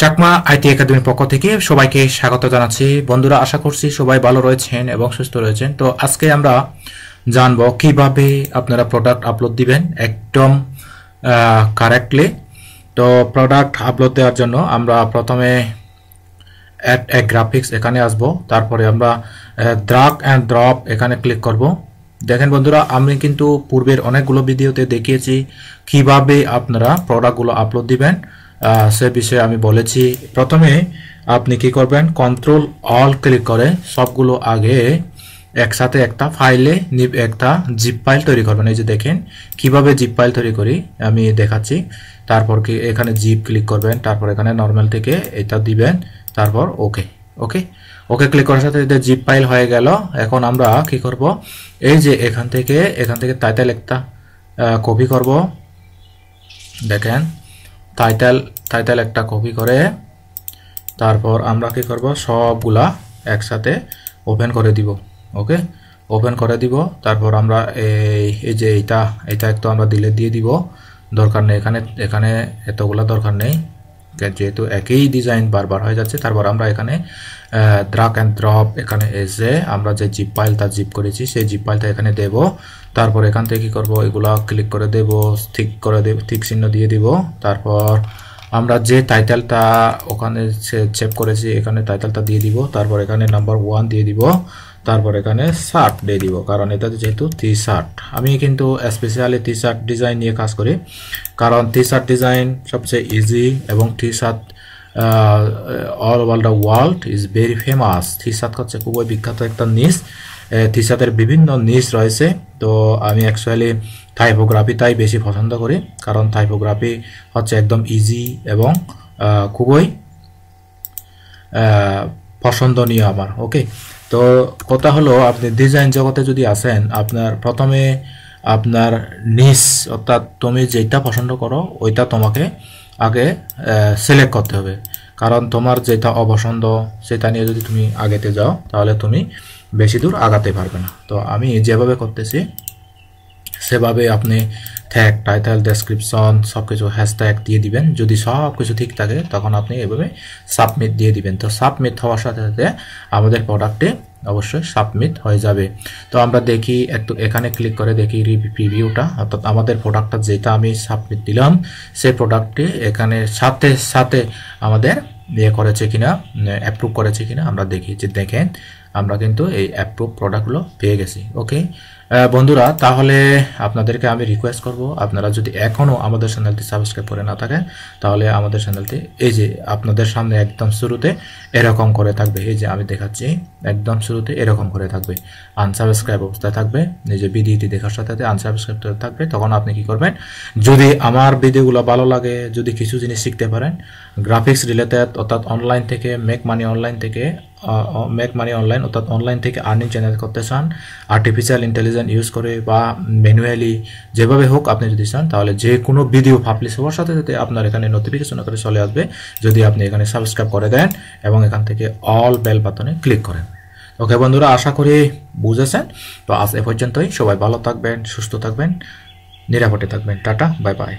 Chakma IT একাডেমির পক্ষ থেকে সবাইকে স্বাগত জানাচ্ছি। বন্ধুরা, আশা করছি সবাই ভালো রয়েছেন এবং সুস্থ রয়েছেন। তো আজকে আমরা জানবো কিভাবে আপনারা প্রোডাক্ট আপলোড দিবেন একদম কারেক্টলি। তো প্রোডাক্ট আপলোড দেওয়ার জন্য আমরা প্রথমে অ্যাড এ গ্রাফিক্স এখানে আসবো, তারপরে আমরা ড্রাগ অ্যান্ড ড্রপ এখানে ক্লিক করব। দেখেন বন্ধুরা, আমি কিন্তু পূর্বের অনেকগুলো ভিডিওতে দেখিয়েছি কিভাবে আপনারা প্রোডাক্টগুলো আপলোড দিবেন, সে বিষয়ে আমি বলেছি। প্রথমে আপনি কি করবেন, কন্ট্রোল অল ক্লিক করে সবগুলো আগে একসাথে একটা ফাইলে একটা জিপ ফাইল তৈরি করবেন। এই যে দেখেন কিভাবে জিপ ফাইল তৈরি করি আমি দেখাচ্ছি। তারপর কি এখানে জিপ ক্লিক করবেন, তারপর এখানে নর্মাল থেকে এটা দিবেন, তারপর ওকে ওকে ওকে ক্লিক করার সাথে এটা জিপ ফাইল হয়ে গেল। এখন আমরা কি করব, এই যে এখান থেকে টাইটেল একটা কপি করব। দেখেন টাইটেল একটা কপি করে তারপর আমরা কি করব, সবগুলা একসাথে ওপেন করে দিব। ওকে, ওপেন করে দিব। তারপর আমরা এই যে এটা একটু আমরা ডিলিট দিয়ে দিব, দরকার নেই। এখানে এতগুলা দরকার নেই, যেহেতু একই ডিজাইন বারবার হয়ে যাচ্ছে। তারপর আমরা এখানে ড্রাগ অ্যান্ড ড্রপ এখানে এসে আমরা যে জিপ ফাইলটা জিপ করেছি সেই জিপ ফাইলটা এখানে দেব। তারপর এখান থেকে কি করব, এগুলা ক্লিক করে দেব, ঠিক চিহ্ন দিয়ে দিব। তারপর আমরা যে টাইটেলটা ওখানে সেভ করেছি এখানে টাইটেলটা দিয়ে দিব। তারপর এখানে নাম্বার 1 দিয়ে দিব। তারপর এখানে শার্ট দিয়ে দিব, কারণ এটা যেহেতু টি শার্ট। আমি কিন্তু স্পেশালি টি শার্ট ডিজাইন নিয়ে কাজ করি, কারণ টি শার্ট ডিজাইন সবচেয়ে ইজি এবং T shirt all over the world is very famous. T shirt হচ্ছে খুবই বিখ্যাত একটা নিশ। টি শার্টের বিভিন্ন নিশ রয়েছে। তো আমি অ্যাকচুয়ালি টাইপোগ্রাফিটাই বেশি পছন্দ করি, কারণ টাইপোগ্রাফি হচ্ছে একদম ইজি এবং খুবই পছন্দনীয় আমার। ওকে, তো কথা হলো, আপনি ডিজাইন জগতে যদি আসেন, আপনার প্রথমে আপনার নিশ অর্থাৎ তুমি যেটা পছন্দ করো ওইটা তোমাকে আগে সিলেক্ট করতে হবে, কারণ তোমার যেটা অপছন্দ সেটা নিয়ে যদি তুমি আগেতে যাও তাহলে তুমি বেশি দূর আগাতে পারবে না। তো আমি যেভাবে করতেছি সেভাবে আপনি ট্যাগ, টাইটেল, ডেসক্রিপশন সব কিছু হ্যাশট্যাগ দিয়ে দিবেন। যদি সব কিছু ঠিক থাকে তখন আপনি এভাবে সাবমিট দিয়ে দিবেন। তো সাবমিট হওয়ার সাথে সাথে আমাদের প্রোডাক্টে অবশ্যই সাবমিট হয়ে যাবে। তো আমরা দেখি একটু এখানে ক্লিক করে দেখি রিভিউটা, অর্থাৎ আমাদের প্রোডাক্টটা যেটা আমি সাবমিট দিলাম সেই প্রোডাক্টটি এখানে সাথে সাথে আমাদের করেছে কিনা, অ্যাপ্রুভ করেছে কিনা আমরা দেখি। যে দেখেন আমরা কিন্তু এই অ্যাপ্রুভ প্রোডাক্টগুলো পেয়ে গেছি। ওকে বন্ধুরা, তাহলে আপনাদেরকে আমি রিকোয়েস্ট করব, আপনারা যদি এখনও আমাদের চ্যানেলটি সাবস্ক্রাইব করে না থাকেন তাহলে আমাদের চ্যানেলটি এই যে আপনাদের সামনে একদম শুরুতে এরকম করে থাকবে। এই যে আমি দেখাচ্ছি, একদম শুরুতে এরকম করে থাকবে, আনসাবস্ক্রাইব অবস্থায় থাকবে। এই যে ভিডিওটি দেখার সাথে সাথে আনসাবস্ক্রাইব থাকবে। তখন আপনি কি করবেন, যদি আমার ভিডিওগুলো ভালো লাগে, যদি কিছু জিনিস শিখতে পারেন গ্রাফিক্স রিলেটেড, অর্থাৎ অনলাইন থেকে মেক মানি অনলাইন অর্থাৎ অনলাইন থেকে আর্নিং জেনারেট করতে চান, আর্টিফিশিয়াল ইন্টেলিজেন্স ইউজ করে বা ম্যানুয়ালি যেভাবে হোক আপনি যদি চান, তাহলে যে কোনো ভিডিও পাবলিশ হওয়ার সাথে সাথে আপনার এখানে নোটিফিকেশন করে চলে আসবে, যদি আপনি এখানে সাবস্ক্রাইব করে দেন এবং এখান থেকে অল বেল বাটনে ক্লিক করেন। ওকে বন্ধুরা, আশা করি বুঝেছেন। তো আজ এ পর্যন্তই। সবাই ভালো থাকবেন, সুস্থ থাকবেন, নিরাপদে থাকবেন। Tata, bye bye.